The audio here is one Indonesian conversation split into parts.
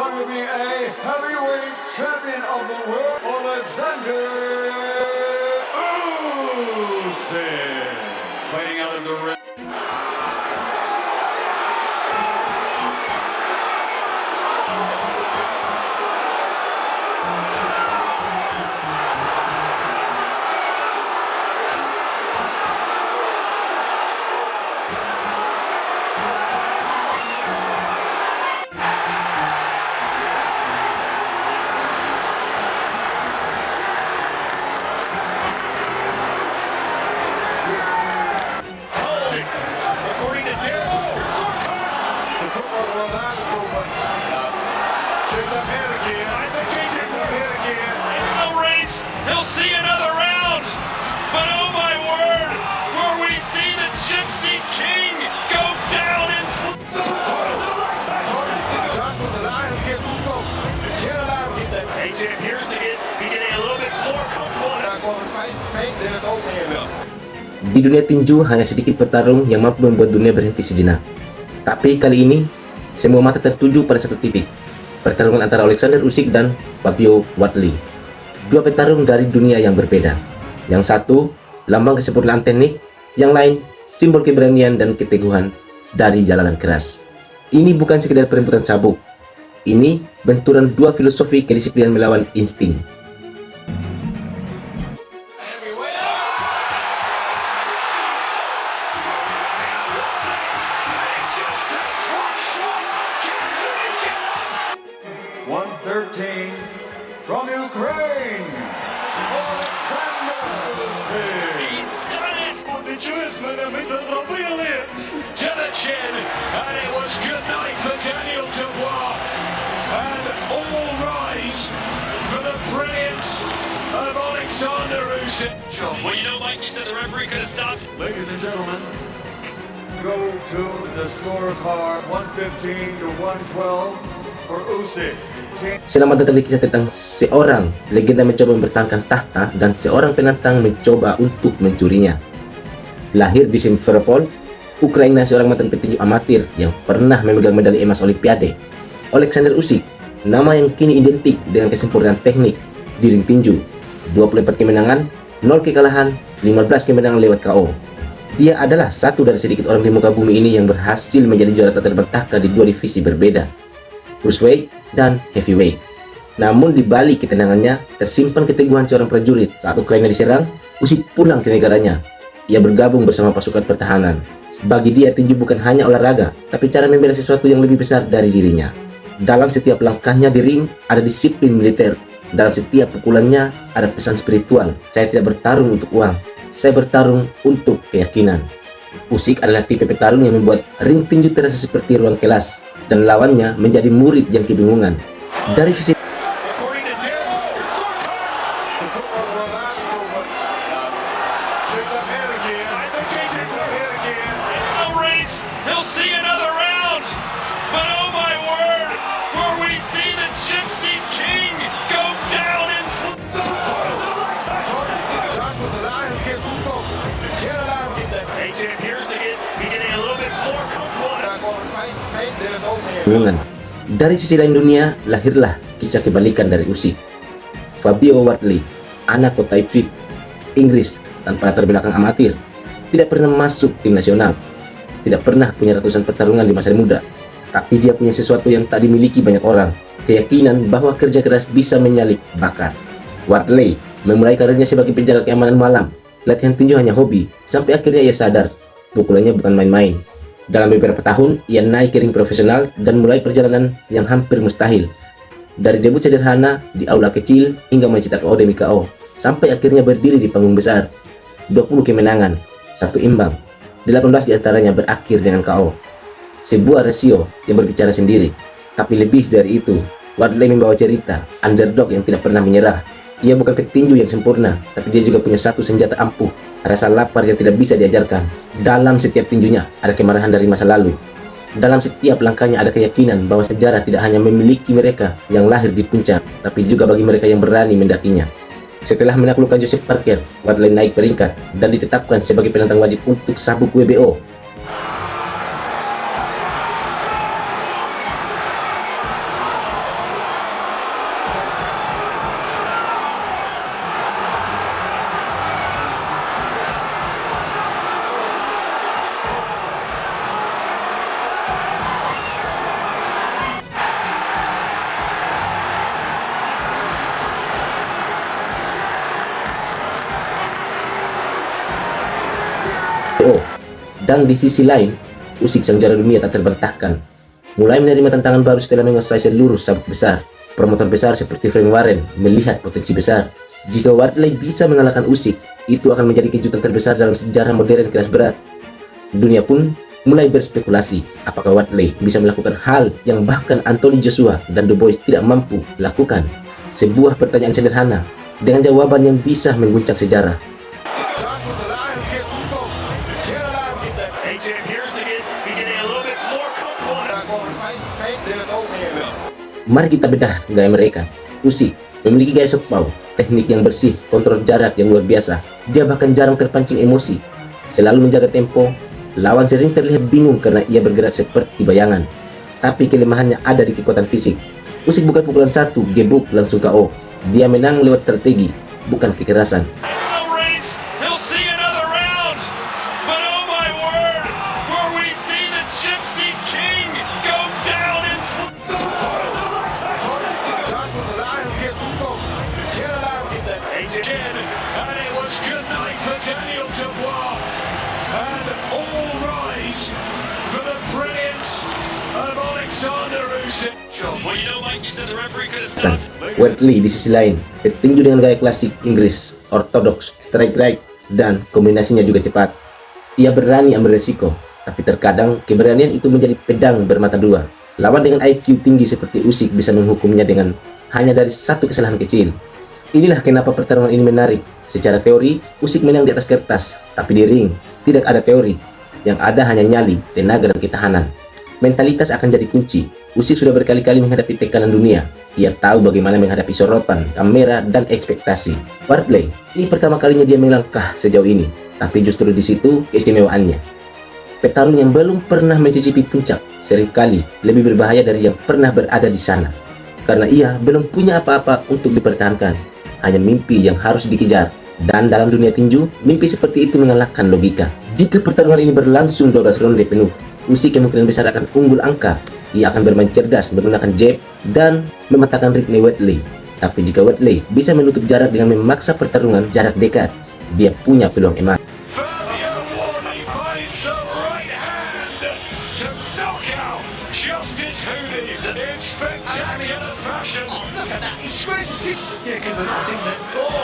WBA heavyweight champion of the world, Alexander Usyk, fighting out of the ring. He'll see another round, but oh my word, will we see the Gypsy King go down in AJ appears to be getting a little bit more comfortable. Di dunia tinju hanya sedikit petarung yang mampu membuat dunia berhenti sejenak. Tapi kali ini, semua mata tertuju pada satu titik. Pertarungan antara Alexander Usyk dan Fabio Wardley. Dua petarung dari dunia yang berbeda. Yang satu, lambang kesempurnaan teknik. Yang lain, simbol keberanian dan keteguhan dari jalanan keras. Ini bukan sekedar perebutan sabuk. Ini benturan dua filosofi kedisiplinan melawan insting. From Ukraine, Alexander Usyk. He's done it! To the chin, and it was good night for Daniel Dubois. And all rise for the brilliance of Alexander Usyk. Well, you know, Mike, you said the referee could have stopped. Ladies and gentlemen, go to the scorecard 115 to 112 for Usyk. Selamat datang di kisah tentang seorang legenda mencoba mempertahankan tahta dan seorang penantang mencoba untuk mencurinya. Lahir di Simferopol, Ukraina, seorang mantan petinju amatir yang pernah memegang medali emas Olimpiade. Alexander Usyk, nama yang kini identik dengan kesempurnaan teknik di ring tinju. 24 kemenangan, 0 kekalahan, 15 kemenangan lewat KO. Dia adalah satu dari sedikit orang di muka bumi ini yang berhasil menjadi juara tak terbantahkan di dua divisi berbeda, cruiserweight dan heavyweight. Namun di balik ketenangannya tersimpan keteguhan seorang prajurit. Saat Ukraina diserang, Usyk pulang ke negaranya. Ia bergabung bersama pasukan pertahanan. Bagi dia, tinju bukan hanya olahraga, tapi cara membela sesuatu yang lebih besar dari dirinya. Dalam setiap langkahnya di ring ada disiplin militer. Dalam setiap pukulannya ada pesan spiritual. Saya tidak bertarung untuk uang, saya bertarung untuk keyakinan. Usyk adalah tipe petarung yang membuat ring tinju terasa seperti ruang kelas dan lawannya menjadi murid yang kebingungan. Dari sisi Dari sisi lain dunia, lahirlah kisah kebalikan dari Usyk. Fabio Wardley, anak kota Ipswich, Inggris, tanpa latar belakang amatir, tidak pernah masuk tim nasional, tidak pernah punya ratusan pertarungan di masa muda, tapi dia punya sesuatu yang tak dimiliki banyak orang, keyakinan bahwa kerja keras bisa menyalip bakat. Wardley memulai karirnya sebagai penjaga keamanan malam. Latihan tinju hanya hobi, sampai akhirnya ia sadar pukulannya bukan main-main. Dalam beberapa tahun, ia naik ke ring profesional dan mulai perjalanan yang hampir mustahil. Dari debut sederhana di aula kecil hingga mencetak KO demi KO, sampai akhirnya berdiri di panggung besar. 20 kemenangan, 1 imbang, 18 diantaranya berakhir dengan KO. Sebuah rasio yang berbicara sendiri. Tapi lebih dari itu, Wardley membawa cerita underdog yang tidak pernah menyerah. Ia bukan petinju yang sempurna, tapi dia juga punya satu senjata ampuh, rasa lapar yang tidak bisa diajarkan. Dalam setiap tinjunya ada kemarahan dari masa lalu. Dalam setiap langkahnya ada keyakinan bahwa sejarah tidak hanya memiliki mereka yang lahir di puncak, tapi juga bagi mereka yang berani mendakinya. Setelah menaklukkan Joseph Parker, Wardley naik peringkat dan ditetapkan sebagai penantang wajib untuk sabuk WBO. Dan di sisi lain, Usyk sang juara dunia tak terbantahkan mulai menerima tantangan baru setelah menguasai seluruh sabuk besar. Promotor besar seperti Frank Warren melihat potensi besar. Jika Wardley bisa mengalahkan Usyk, itu akan menjadi kejutan terbesar dalam sejarah modern kelas berat. Dunia pun mulai berspekulasi apakah Wardley bisa melakukan hal yang bahkan Anthony Joshua dan The Boys tidak mampu lakukan. Sebuah pertanyaan sederhana dengan jawaban yang bisa mengguncang sejarah. Mari kita bedah gaya mereka. Usyk memiliki gaya southpaw, teknik yang bersih, kontrol jarak yang luar biasa. Dia bahkan jarang terpancing emosi, selalu menjaga tempo. Lawan sering terlihat bingung karena ia bergerak seperti bayangan. Tapi kelemahannya ada di kekuatan fisik. Usyk bukan pukulan satu, gebuk langsung KO. Dia menang lewat strategi, bukan kekerasan. And it was good night for Daniel Dubois. And all rise for the brilliance of Alexander Usyk. Well, you know, Mike, you said the referee could have stopped. Wardley di sisi lain, petinju dengan gaya klasik Inggris, ortodoks, strike right, dan kombinasinya juga cepat. Ia berani ambil resiko, tapi terkadang keberanian itu menjadi pedang bermata dua. Lawan dengan IQ tinggi seperti Usyk bisa menghukumnya dengan hanya dari satu kesalahan kecil. Inilah kenapa pertarungan ini menarik. Secara teori, Usyk menang di atas kertas, tapi di ring tidak ada teori. Yang ada hanya nyali, tenaga, dan ketahanan. Mentalitas akan jadi kunci. Usyk sudah berkali-kali menghadapi tekanan dunia. Ia tahu bagaimana menghadapi sorotan, kamera, dan ekspektasi. Wardley, ini pertama kalinya dia melangkah sejauh ini, tapi justru di situ keistimewaannya. Petarung yang belum pernah mencicipi puncak seringkali lebih berbahaya dari yang pernah berada di sana, karena ia belum punya apa-apa untuk dipertahankan. Hanya mimpi yang harus dikejar. Dan dalam dunia tinju, mimpi seperti itu mengalahkan logika. Jika pertarungan ini berlangsung 12 ronde penuh, Usyk kemungkinan besar akan unggul angka. Ia akan bermain cerdas menggunakan jab dan mematahkan ritme Wardley. Tapi jika Wardley bisa menutup jarak dengan memaksa pertarungan jarak dekat, dia punya peluang emas. Yeah, give it up, didn't it? Oh,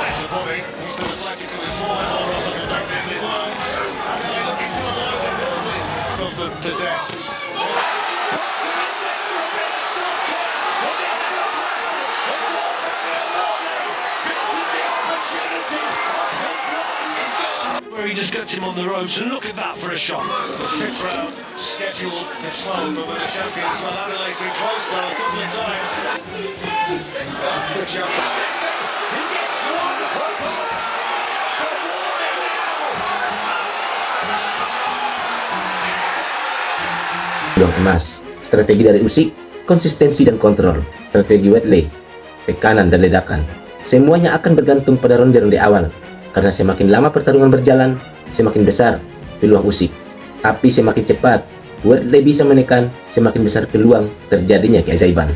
that's a body. He's been flagged to his line all over the back end. Looking to of the possess. Where he just gets him on the ropes, and look at that for a shot. The fifth round scheduled to 12, but with the champions, well, Adelaide's been close now a couple of times. Good shot for second. He gets one. Peluang emas. Strategi dari Usyk, konsistensi dan kontrol. Strategi Wardley, tekanan dan ledakan. Semuanya akan bergantung pada ronde-ronde awal. Karena semakin lama pertarungan berjalan, semakin besar peluang Usyk. Tapi semakin cepat Wardley bisa menekan, semakin besar peluang terjadinya keajaiban.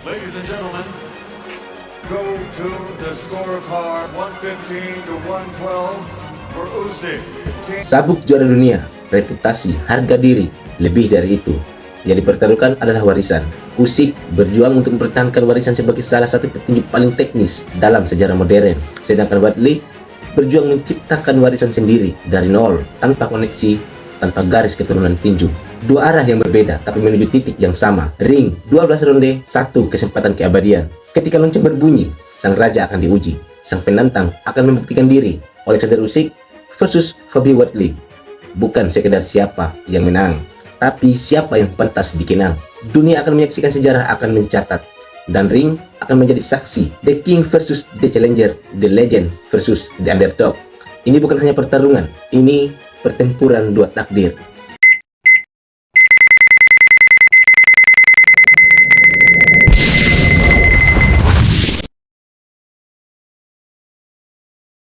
Ladies and gentlemen, go to the scorecard 115 to 112 for Usyk. Sabuk juara dunia, reputasi, harga diri, lebih dari itu. Yang dipertaruhkan adalah warisan. Usyk berjuang untuk mempertahankan warisan sebagai salah satu petinju paling teknis dalam sejarah modern. Sedangkan Wardley berjuang menciptakan warisan sendiri dari nol, tanpa koneksi, tanpa garis keturunan tinju. Dua arah yang berbeda tapi menuju titik yang sama. Ring, 12 ronde, satu kesempatan keabadian. Ketika lonceng berbunyi, sang raja akan diuji. Sang penantang akan membuktikan diri. Alexander Usyk versus Fabio Wardley. Bukan sekedar siapa yang menang, tapi siapa yang pantas dikenang. Dunia akan menyaksikan, sejarah akan mencatat, dan ring akan menjadi saksi. The King versus The Challenger, The Legend versus The Underdog. Ini bukan hanya pertarungan, ini pertempuran dua takdir.